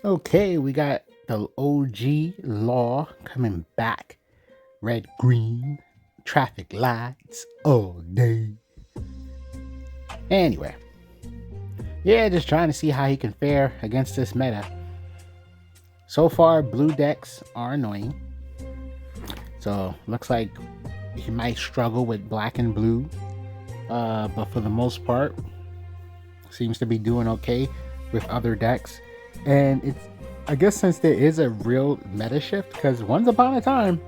Okay, we got the OG Law coming back. Red, green, traffic lights all day. Anyway, yeah, just trying to see how he can fare against this meta. So far, blue decks are annoying. So looks like he might struggle with black and blue. But for the most part, seems to be doing okay with other decks. And it's, I guess, since there is a real meta shift, because once upon a time,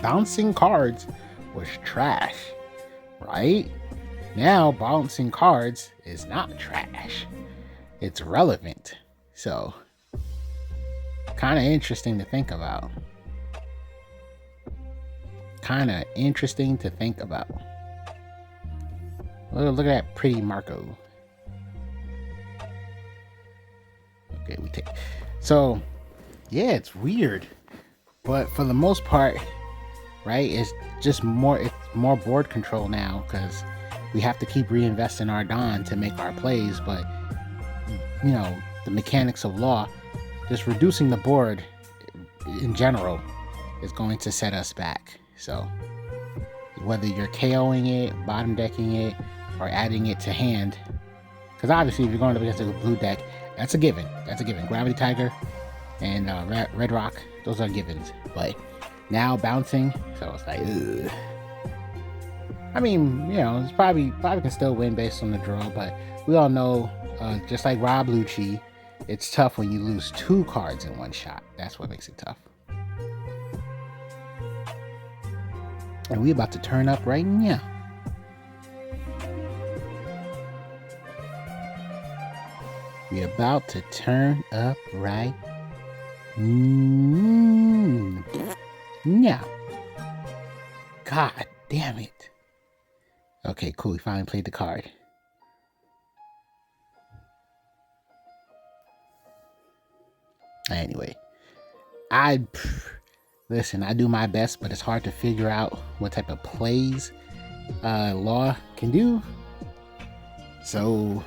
bouncing cards was trash, right? Now bouncing cards is not trash. It's relevant. So kind of interesting to think about. Look at that pretty Marco. Okay, we take. So yeah, it's weird. But for the most part, right, it's more board control now, because we have to keep reinvesting our Don to make our plays. But you know, the mechanics of Law, just reducing the board in general is going to set us back. So whether you're KOing it, bottom decking it, or adding it to hand, because obviously if you're going up against a blue deck, that's a given. Gravity Tiger and Red Rock, those are givens. But now bouncing, so it's like, ugh. I mean, you know, it's probably can still win based on the draw, but we all know, just like Rob Lucci, it's tough when you lose 2 cards in one shot. That's what makes it tough. And we about to turn up right now. We about to turn up right now. God damn it. Okay, cool. We finally played the card. Anyway, listen, I do my best, but it's hard to figure out what type of plays Law can do. So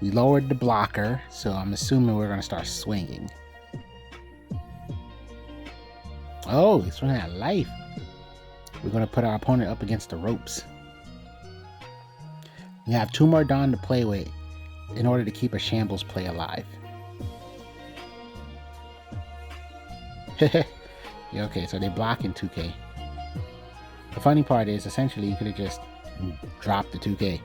we lowered the blocker, so I'm assuming we're going to start swinging. Oh, he's running out of life. We're going to put our opponent up against the ropes. We have 2 more Dawn to play with in order to keep a shambles play alive. Yeah, okay, so they block in 2K. The funny part is, essentially, you could have just dropped the 2K.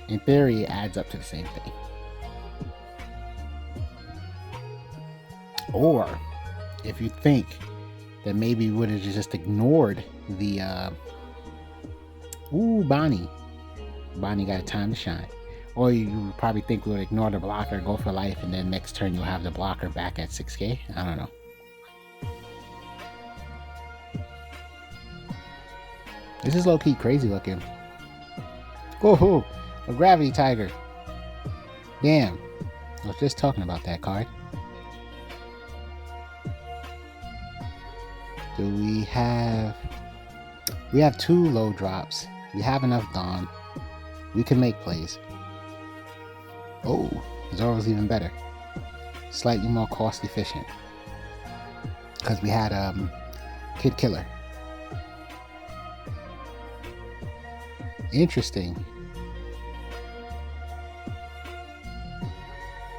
In theory, it adds up to the same thing. Or, if you think that maybe we would have just ignored the Bonnie got a time to shine. Or you probably think we would ignore the blocker, go for life, and then next turn you'll have the blocker back at 6K. I don't know. This is low-key crazy looking. Whoa, a Gravity Tiger. Damn. I was just talking about that card. Do we have 2 low drops. We have enough Dawn. We can make plays. Oh, Zoro's even better. Slightly more cost efficient. Because we had Kid Killer. Interesting.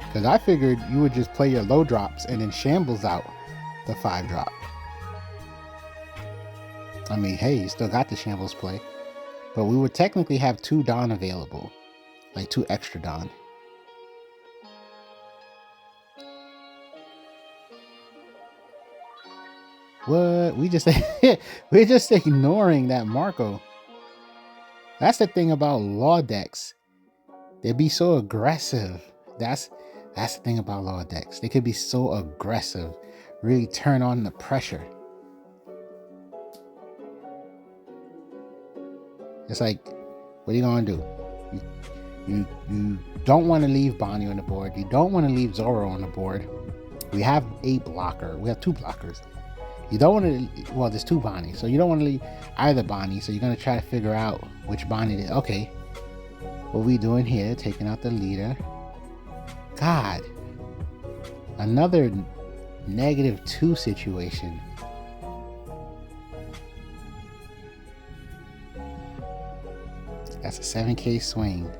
Because I figured you would just play your low drops and then shambles out the 5 drop. I mean, hey, you still got the shambles play. But we would technically have 2 Dawn available. Like 2 extra Dawn. What? We're just ignoring that Marco. That's the thing about Law decks. They be so aggressive. That's the thing about Law decks. They could be so aggressive. Really turn on the pressure. It's like, what are you gonna do? You don't want to leave Bonnie on the board. You don't want to leave Zoro on the board. We have a blocker. We have 2 blockers. You don't want to, well, there's 2 Bonnies, so you don't want to leave either Bonnie, so you're going to try to figure out which Bonnie it is. Okay. What we doing here? Taking out the leader. God. Another -2 situation. That's a 7K swing.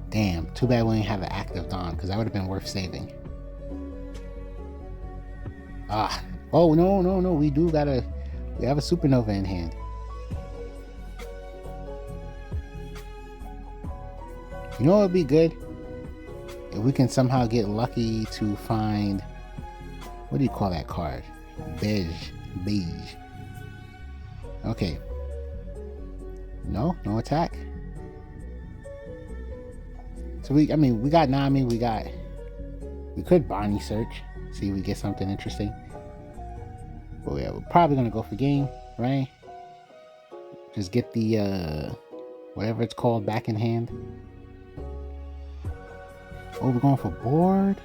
Damn. Too bad we didn't have an active Dawn, because that would have been worth saving. Ah. Oh, no. We have a Supernova in hand. You know what would be good? If we can somehow get lucky to find, what do you call that card? Beige. Okay. No attack. So we got Nami, we could Bonnie search, see if we get something interesting. But yeah, we're probably gonna go for game, right? Just get the whatever it's called back in hand. Oh, we're going for board.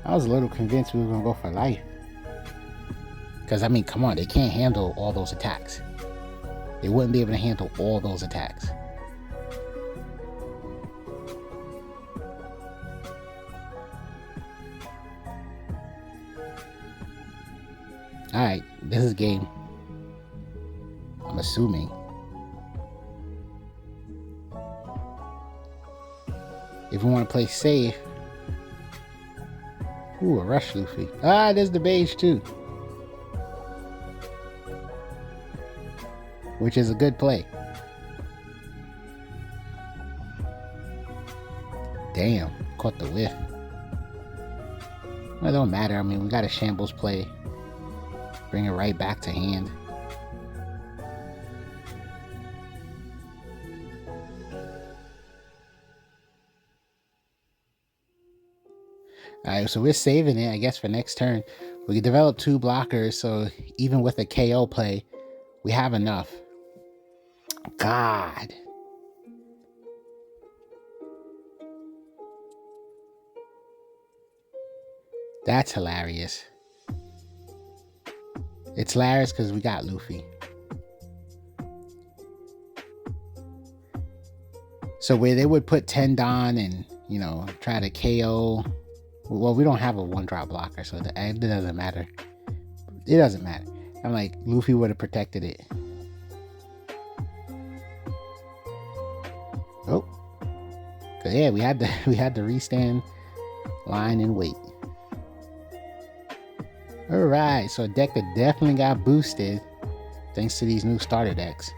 I was a little convinced we were gonna go for life. Because come on, they can't handle all those attacks. They wouldn't be able to handle all those attacks. Alright, this is game. I'm assuming. If we want to play safe. Ooh, a rush Luffy. Ah, there's the beige too. Which is a good play. Damn, caught the whiff. Well, it don't matter. We got a shambles play. Bring it right back to hand. Alright, so we're saving it, I guess, for next turn. We can develop 2 blockers, so even with a KO play, we have enough. God. That's hilarious. It's hilarious because we got Luffy. So where they would put Tendon and, try to KO. Well, we don't have a 1-drop blocker, so it doesn't matter. It doesn't matter. I'm like, Luffy would have protected it. Oh. Cause yeah, we had to restand line and wait. Alright, so a deck that definitely got boosted thanks to these new starter decks.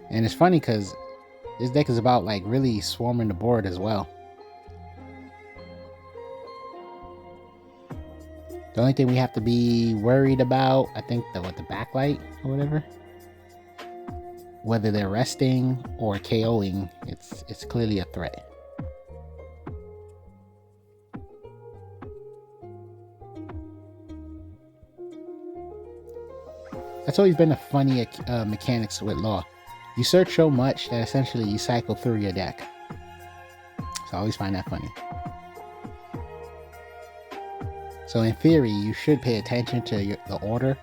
And it's funny because this deck is about really swarming the board as well. The only thing we have to be worried about, I think, the backlight or whatever. Whether they're resting or KOing, it's clearly a threat. That's always been a funny mechanics with Law. You search so much that essentially you cycle through your deck. So I always find that funny. So in theory, you should pay attention to the order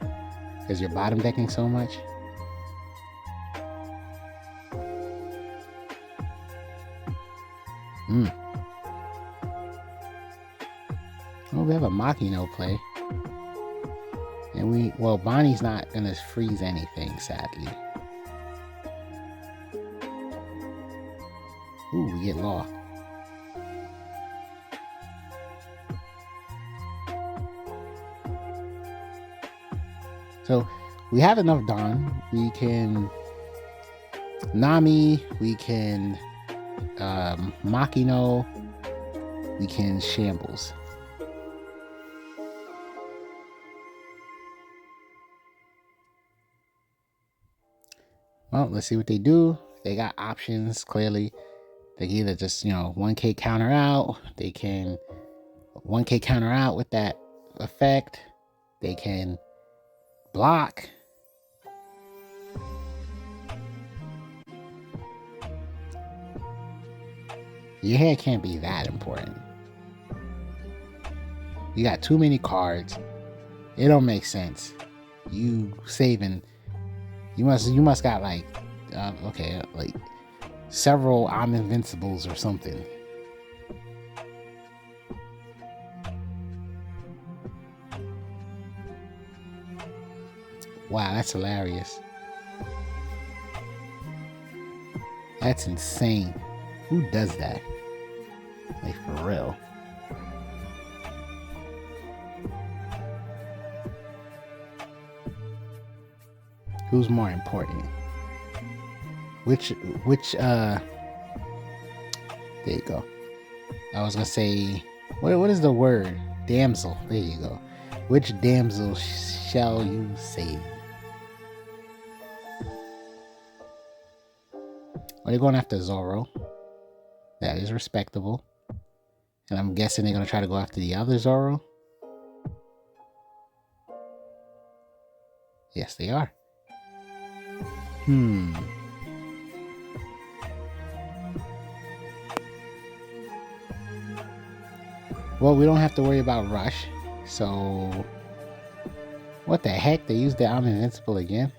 because you're bottom decking so much. Oh, we have a Makino play. And Bonnie's not gonna freeze anything, sadly. Ooh, we get Law. So we have enough Dawn. We can Nami, we can Makino, we can Shambles. Well, let's see what they do. They got options, clearly. They can either just, 1K counter out. They can 1K counter out with that effect. They can block. Your hair can't be that important. You got too many cards. It don't make sense. You saving. You must got like, okay, like several I'm Invincibles or something. Wow, that's hilarious. That's insane. Who does that? Like, for real. Who's more important? Which there you go. I was gonna say, what is the word? Damsel. There you go. Which damsel shall you save? Are they going after Zoro? That is respectable. And I'm guessing they're gonna try to go after the other Zoro. Yes, they are. Well, we don't have to worry about Rush. So, what the heck? They used the I'm Invincible again?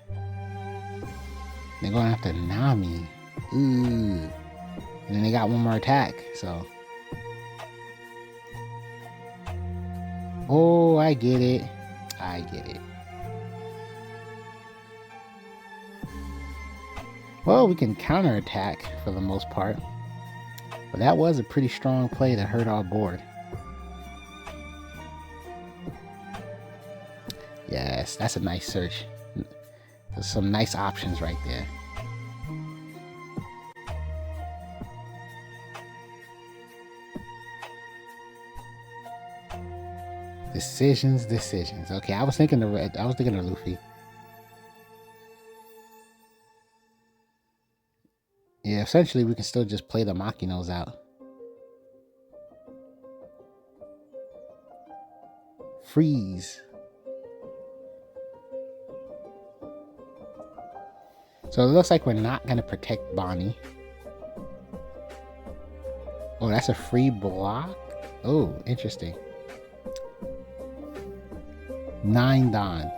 They're going after Nami. Ooh. And then they got one more attack, so. Oh, I get it. I get it. Well, we can counterattack for the most part. But that was a pretty strong play to hurt our board. Yes, that's a nice search. There's some nice options right there. Decisions. Okay, I was thinking of Luffy. Yeah, essentially we can still just play the Makinos out. Freeze. So it looks like we're not gonna protect Bonnie. Oh, that's a free block? Oh, interesting. 9 Don.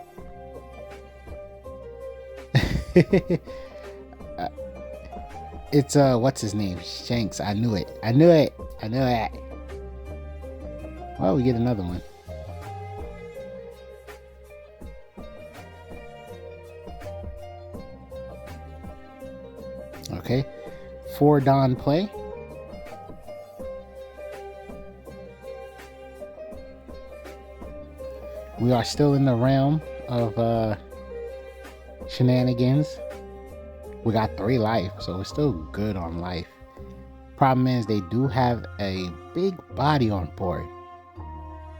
It's what's his name? Shanks. I knew it. Well, we get another one. Okay. 4 Don play. We are still in the realm of shenanigans. We got 3 life, so we're still good on life. Problem is, they do have a big body on board.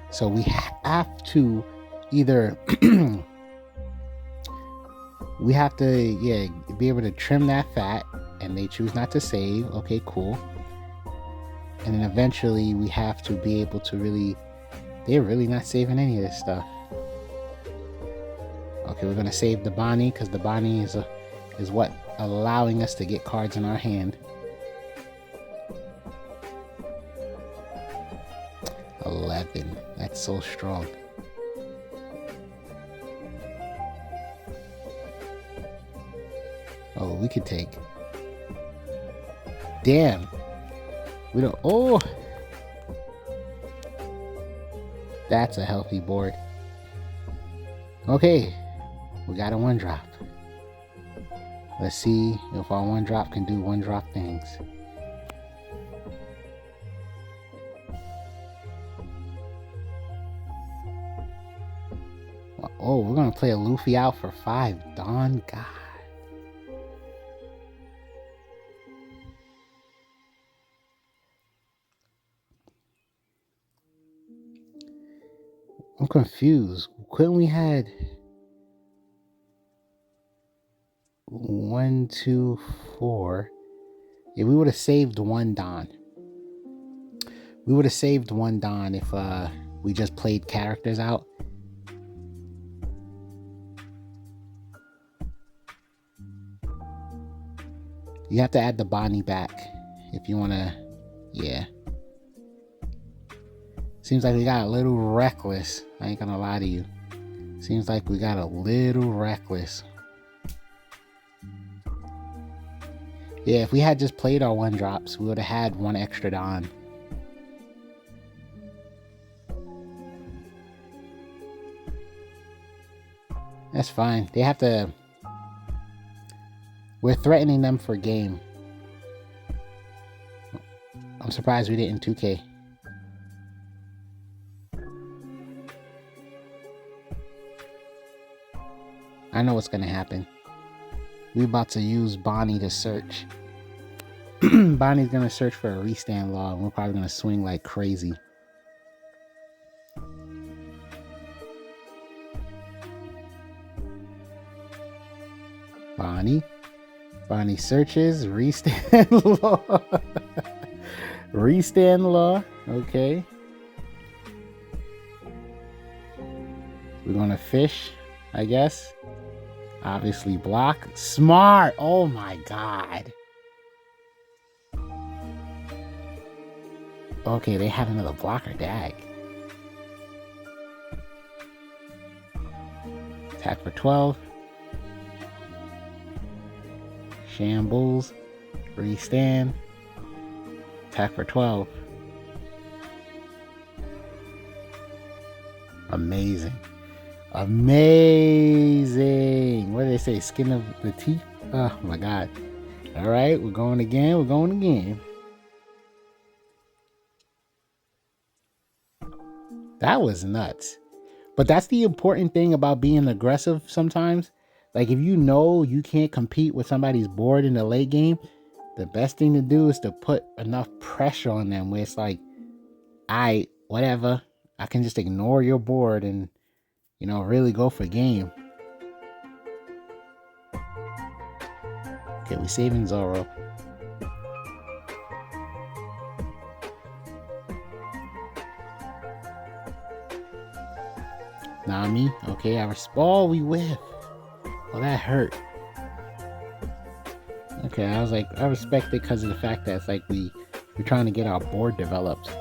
So we have to either we have to be able to trim that fat, and they choose not to save. Okay, cool. And then eventually we have to be able to they're really not saving any of this stuff. Okay, we're gonna save the Bonnie because the Bonnie is what allowing us to get cards in our hand. 11. That's so strong. Oh, we could take. Damn. We don't. Oh. That's a healthy board. Okay. We got a 1-drop. Let's see if our 1-drop can do 1-drop things. Oh, we're gonna play a Luffy out for 5 Don. God. I'm confused. Couldn't we had 1, 2, 4? Yeah, we would have saved 1 Don. We would have saved 1 Don if we just played characters out. You have to add the Bonnie back if you want to, yeah. Seems like we got a little reckless. I ain't gonna lie to you. Seems like we got a little reckless. Yeah, if we had just played our 1-drops, we would have had 1 extra Don. That's fine. They have to... We're threatening them for game. I'm surprised we didn't 2K. I know what's gonna happen. We about to use Bonnie to search. Bonnie's gonna search for a restand law, and we're probably gonna swing like crazy. Bonnie searches restand law. Restand law. Okay. We're gonna fish, I guess. Obviously block. Smart. Oh my god. Okay, they have another blocker. Dag. Attack for 12. Shambles. Restand. Attack for 12. Amazing. Amazing. What did they say? Skin of the teeth? Oh my god. Alright, we're going again. We're going again. That was nuts. But that's the important thing about being aggressive sometimes. Like, if you know you can't compete with somebody's board in the late game, the best thing to do is to put enough pressure on them where it's like, alright, whatever. I can just ignore your board and, you know, really go for game. Okay, we saving Zoro. Nami. Okay, our ball we whiff. Well, that hurt. Okay, I was like, I respect it because of the fact that it's like we're trying to get our board developed.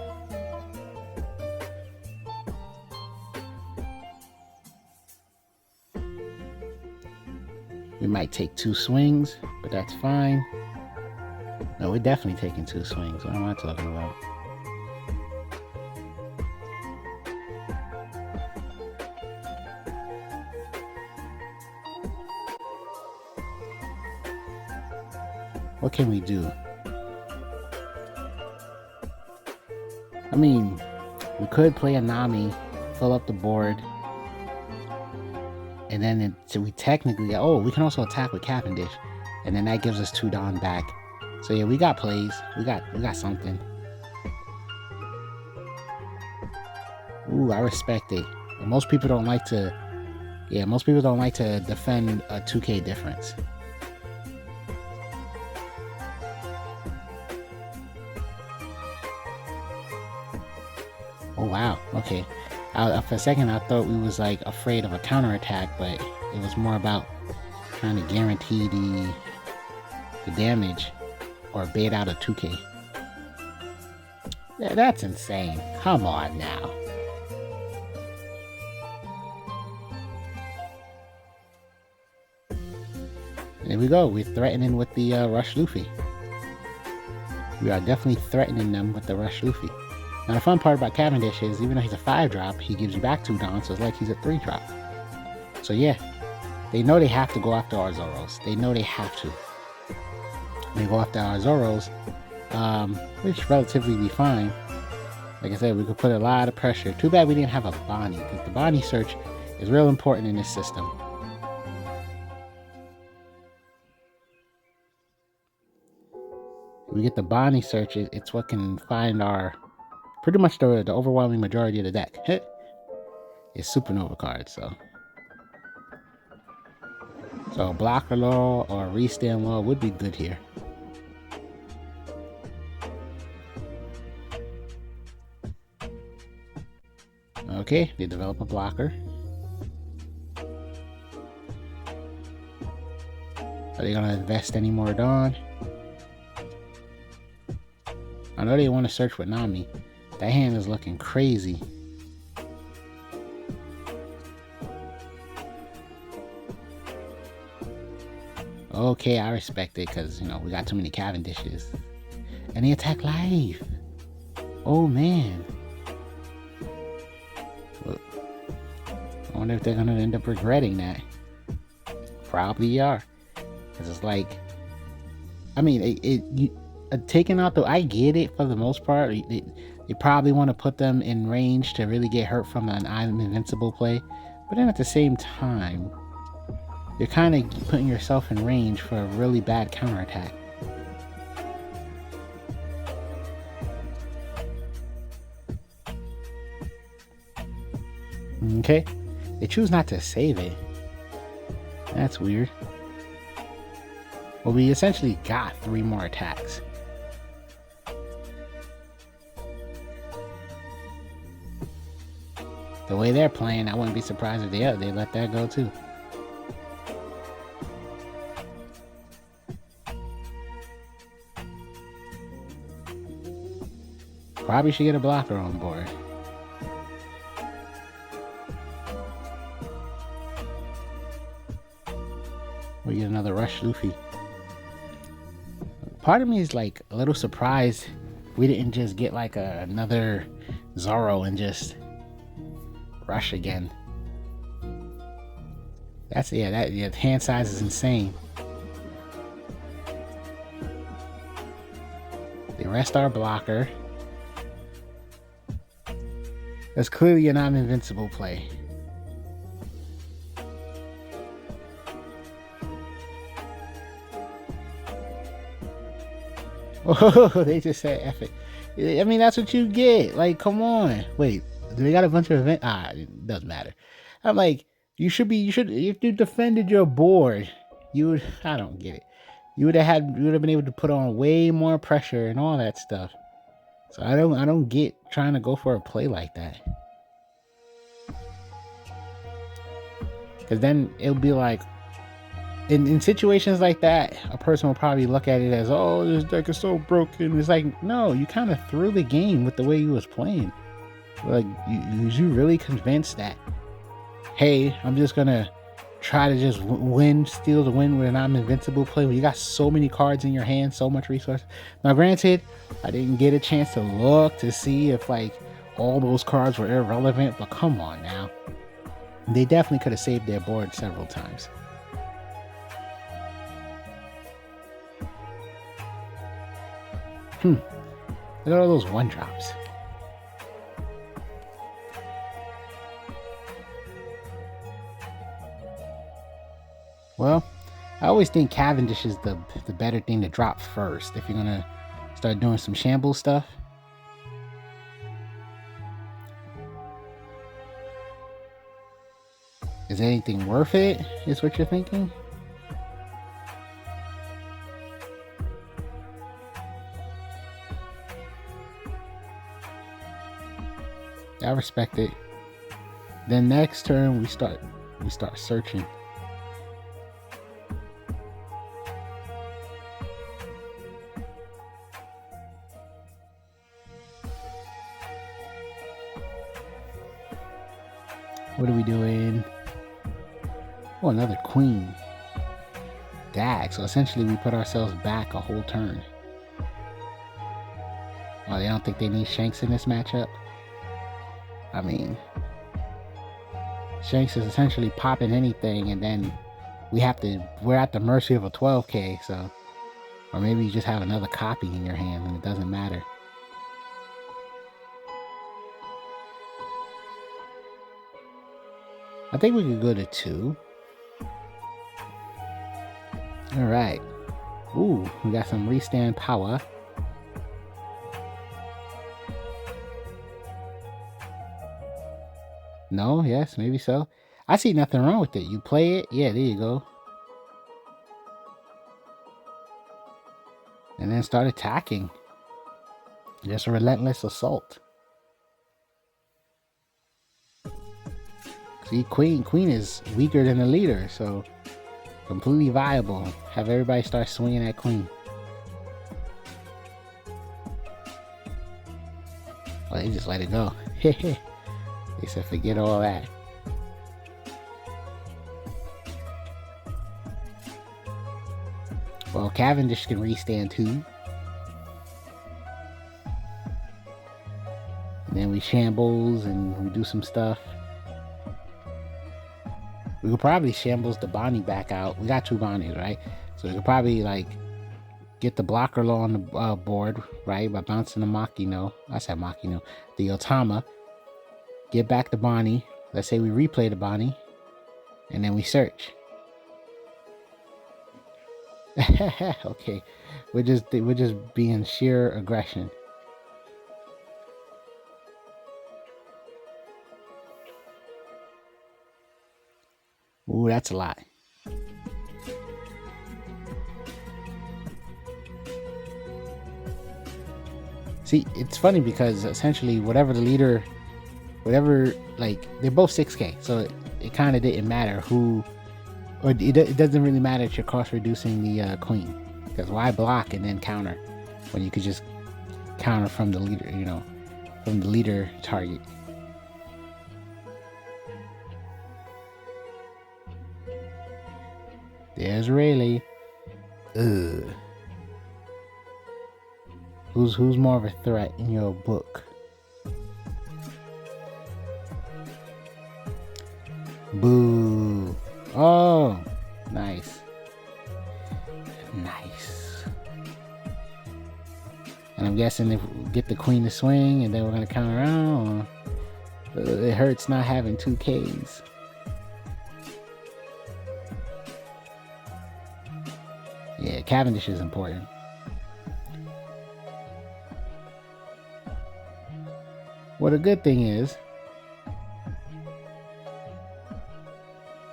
We might take 2 swings, but that's fine. No, we're definitely taking 2 swings. What am I talking about? What can we do? I mean, we could play a Nami, fill up the board, and then so we technically, we can also attack with Cavendish, and then that gives us 2 Don back. So yeah, we got plays. We got something. Ooh, I respect it. Most people don't like to. Yeah, most people don't like to defend a 2K difference. Oh wow. Okay. For a second, I thought we was like afraid of a counterattack, but it was more about trying to guarantee the damage or bait out a 2K. Yeah, that's insane. Come on now. There we go. We're threatening with the Rush Luffy. We are definitely threatening them with the Rush Luffy. Now the fun part about Cavendish is even though he's a 5-drop, he gives you back 2 Don, so it's like he's a 3-drop. So yeah, they know they have to go after our Zoros. They know they have to. They go after our Zoros, which relatively be fine. Like I said, we could put a lot of pressure. Too bad we didn't have a Bonnie, because the Bonnie search is real important in this system. If we get the Bonnie search, it's what can find our pretty much the overwhelming majority of the deck. It's Supernova cards, so blocker law or restand law would be good here. Okay, they develop a blocker. Are they gonna invest any more Dawn? I know they want to search with Nami. That hand is looking crazy. Okay, I respect it because, you know, we got too many Cavendishes. And they attack live. Oh, man. Well, I wonder if they're going to end up regretting that. Probably are. Because it's like, I mean, taking out the, I get it for the most part. You probably want to put them in range to really get hurt from an I'm invincible play. But then at the same time, you're kind of putting yourself in range for a really bad counterattack. Okay, they choose not to save it. That's weird. Well, we essentially got 3 more attacks. The way they're playing, I wouldn't be surprised if they let that go too. Probably should get a blocker on board. We get another Rush Luffy. Part of me is like a little surprised we didn't just get like another Zoro and just rush again. That's that hand size is insane. They rest our blocker. That's clearly a non-invincible play. Oh, they just said F it. I mean, that's what you get. Like, come on. Wait, they got a bunch of events. It doesn't matter. I'm like, if you defended your board, you would, I don't get it. You would have been able to put on way more pressure and all that stuff. So I don't get trying to go for a play like that. Because then it'll be like, in situations like that, a person will probably look at it as, oh, this deck is so broken. It's like, no, you kind of threw the game with the way you was playing. Like, you really convinced that, hey, I'm just gonna try to just steal the win with an I'm invincible play when you got so many cards in your hand, so much resource. Now, granted, I didn't get a chance to look to see if like all those cards were irrelevant, but come on now. They definitely could have saved their board several times. Look at all those 1-drops. Well, I always think Cavendish is the better thing to drop first if you're gonna start doing some shambles stuff. Is anything worth it? Is what you're thinking? I respect it. Then next turn we start searching. What are we doing? Oh, another queen. Dag. So essentially we put ourselves back a whole turn. Oh, they don't think they need Shanks in this matchup? I mean, Shanks is essentially popping anything, and then we're at the mercy of a 12k, so, or maybe you just have another copy in your hand and it doesn't matter. I think we could go to 2. Alright. Ooh, we got some restand power. No, yes, maybe so. I see nothing wrong with it. You play it, yeah, there you go. And then start attacking. Just a relentless assault. See, Queen is weaker than the leader, so completely viable. Have everybody start swinging at Queen. Oh, they just let it go. They said forget all that. Well, Cavendish can restand too. And then we shambles and we do some stuff. We could probably shambles the Bonnie back out. We got 2 Bonnies, right? So we could probably like get the blocker law on the board, right? By bouncing the Makino. I said Makino. The Otama. Get back the Bonnie. Let's say we replay the Bonnie. And then we search. Okay. We're just being sheer aggression. Ooh, that's a lot. See, it's funny because essentially whatever the leader, like, they're both 6K. So it kind of didn't matter who, or it doesn't really matter if you're cost reducing the queen. Because why block and then counter when you could just counter from the leader, from the leader target. There's Rayleigh. Ugh. Who's more of a threat in your book? Boo. Oh, nice. Nice. And I'm guessing if we get the queen to swing and then we're going to count around, it hurts not having 2 Ks. Yeah, Cavendish is important. Well, the good thing is,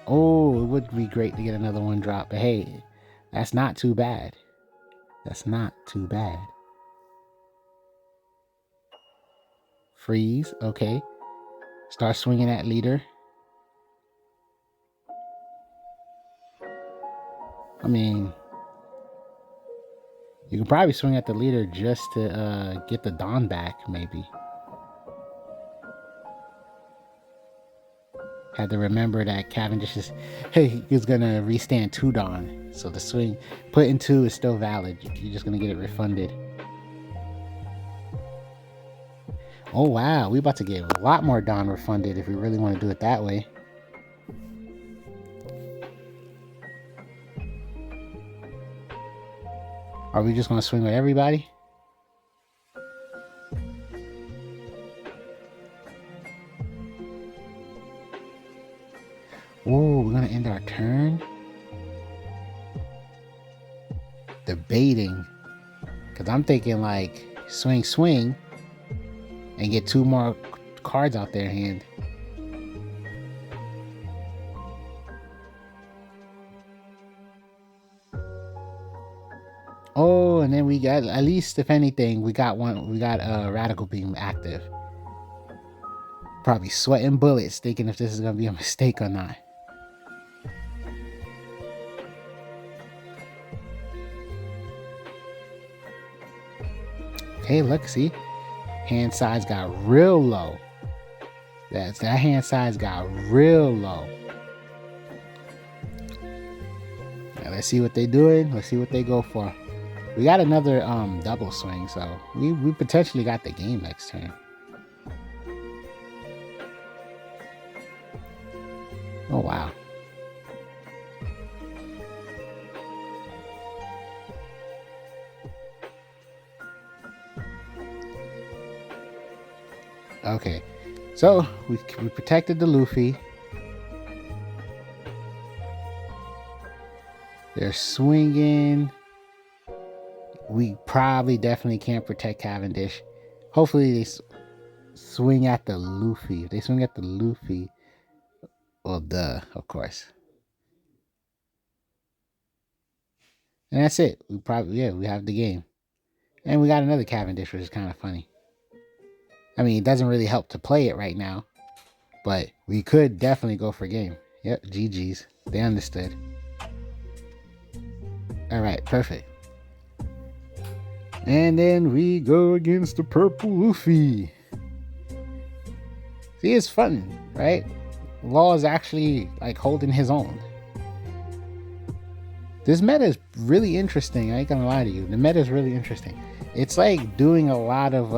oh, it would be great to get another 1 drop, but hey, that's not too bad. That's not too bad. Freeze, okay. Start swinging at leader. I mean, you can probably swing at the leader just to get the Dawn back, maybe. Had to remember that Cavendish is gonna restand 2 Dawn. So the swing put in 2 is still valid. You're just gonna get it refunded. Oh wow, we about to get a lot more Dawn refunded if we really want to do it that way. Are we just gonna swing with everybody? Oh, we're gonna end our turn? Debating. Because I'm thinking like swing, and get 2 more cards out their hand. Oh, and then we got, at least if anything, we got Radical Beam active. Probably sweating bullets thinking if this is gonna be a mistake or not. Okay, look, see? Hand size got real low. That hand size got real low. Now let's see what they're doing. Let's see what they go for. We got another double swing, so we potentially got the game next turn. Oh wow. Okay, so we protected the Luffy. They're swinging. We probably definitely can't protect Cavendish. Hopefully they swing at the Luffy. If they swing at the Luffy, well, duh, of course. And that's it. We have the game. And we got another Cavendish, which is kind of funny. I mean, it doesn't really help to play it right now, but we could definitely go for game. Yep, GG's. They understood. All right, perfect. And then we go against the purple Luffy. See, it's fun, right? Law is actually like holding his own. This meta is really interesting. I ain't gonna lie to you. The meta is really interesting. It's like doing a lot of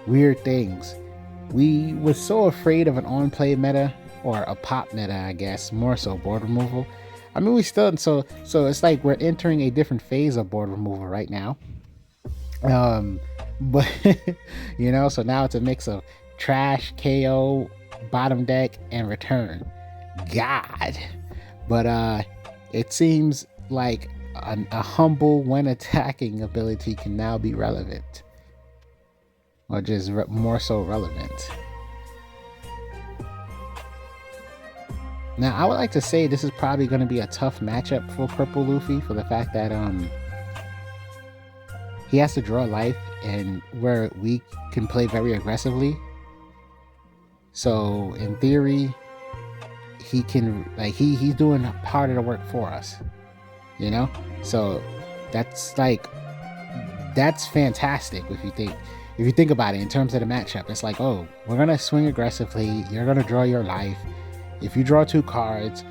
weird things. We were so afraid of an on-play meta, or a pop meta, I guess, more so board removal. I mean, we still, so it's like we're entering a different phase of board removal right now. But you know, so now it's a mix of trash, KO, bottom deck, and return. God. But it seems like a humble when attacking ability can now be relevant, or just more so relevant. Now, I would like to say this is probably going to be a tough matchup for Purple Luffy, for the fact that he has to draw life, and where we can play very aggressively. So in theory, he can, like, he's doing part of the work for us, you know. So that's fantastic if you think about it in terms of the matchup. It's like, oh, we're gonna swing aggressively, you're gonna draw your life. If you draw 2 cards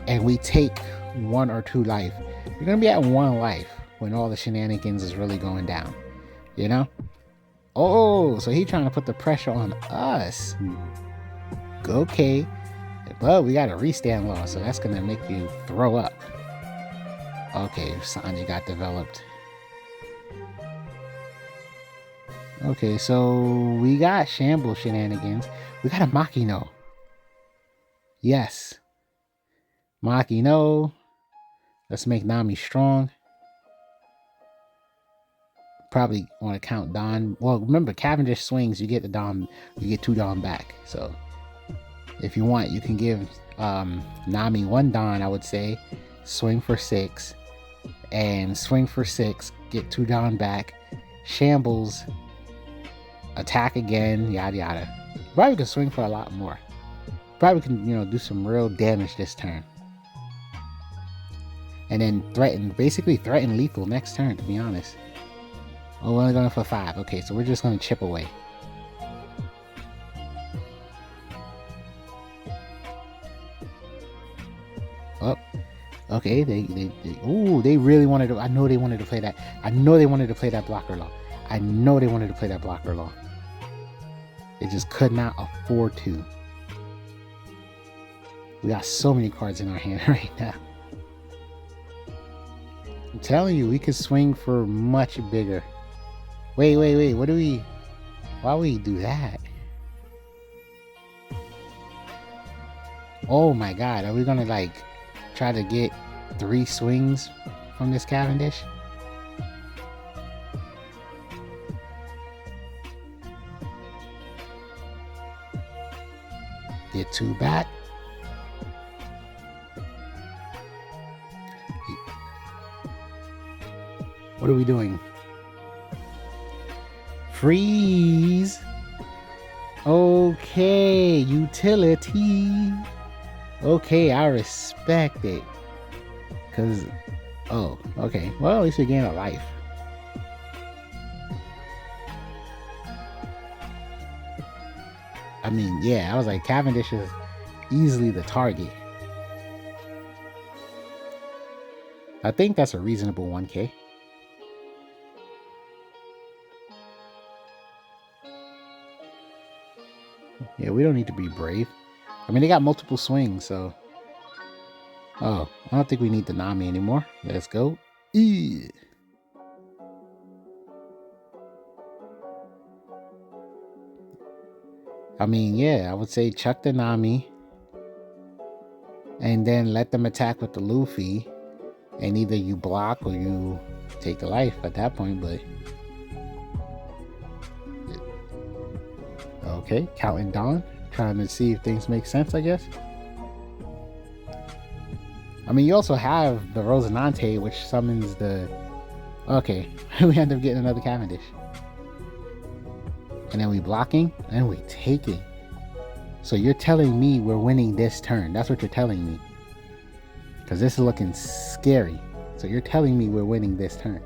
and we take 1 or 2 life, you're gonna be at 1 life when all the shenanigans is really going down, you know. Oh, so he's trying to put the pressure on us. Okay, but we got a restand law, so that's gonna make you throw up. Okay, Sonya got developed. Okay, so we got Shamble shenanigans. We got a Makino. Yes. Makino. Let's make Nami strong. Probably want to count Don. Well, remember, Cavendish swings, you get the Don, you get 2 Don back. So if you want, you can give Nami 1 Don, I would say. Swing for 6. And swing for 6, get 2 Don back. Shambles, attack again, yada yada. Probably could swing for a lot more. Probably can, you know, do some real damage this turn. And then basically threaten lethal next turn, to be honest. Oh, we're only going for 5. Okay, so we're just going to chip away. Oh, okay. They really wanted to. I know they wanted to play that. I know they wanted to play that blocker law. I know they wanted to play that blocker law. They just could not afford to. We got so many cards in our hand right now. I'm telling you, we could swing for much bigger. Wait. What do we... Why would we do that? Oh my god. Are we gonna, like, try to get 3 swings from this Cavendish? Get 2 back. What are we doing? Freeze. Okay, utility. Okay, I respect it. Cause, oh, okay. Well, at least we gain a life. I mean, yeah, I was like, Cavendish is easily the target. I think that's a reasonable 1K. Yeah, we don't need to be brave. I mean, they got multiple swings, so... Oh, I don't think we need the Nami anymore. Let's go. Eee. I mean, yeah, I would say chuck the Nami. And then let them attack with the Luffy. And either you block or you take the life at that point, but... Okay, counting down, trying to see if things make sense, I guess. I mean, you also have the Rosinante, which summons the... Okay, we end up getting another Cavendish. And then we blocking, and we taking. So you're telling me we're winning this turn. That's what you're telling me. Because this is looking scary. So you're telling me we're winning this turn.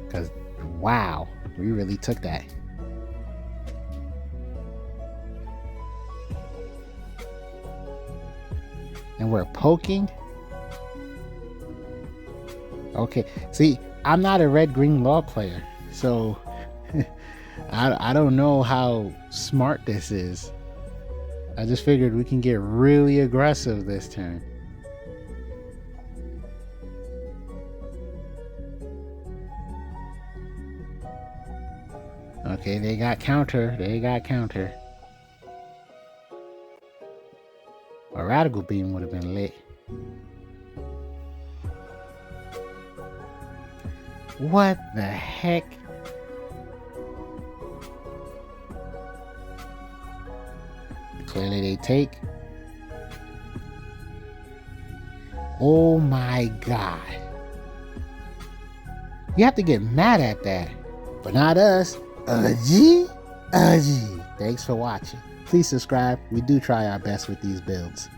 Because Wow, we really took that. And we're poking. Okay, see, I'm not a red-green law player, so I don't know how smart this is. I just figured we can get really aggressive this turn. Okay, they got counter. They got counter. A radical beam would have been lit. What the heck? Clearly they take. Oh my God. You have to get mad at that. But not us. RG. Thanks for watching. Please subscribe. We do try our best with these builds.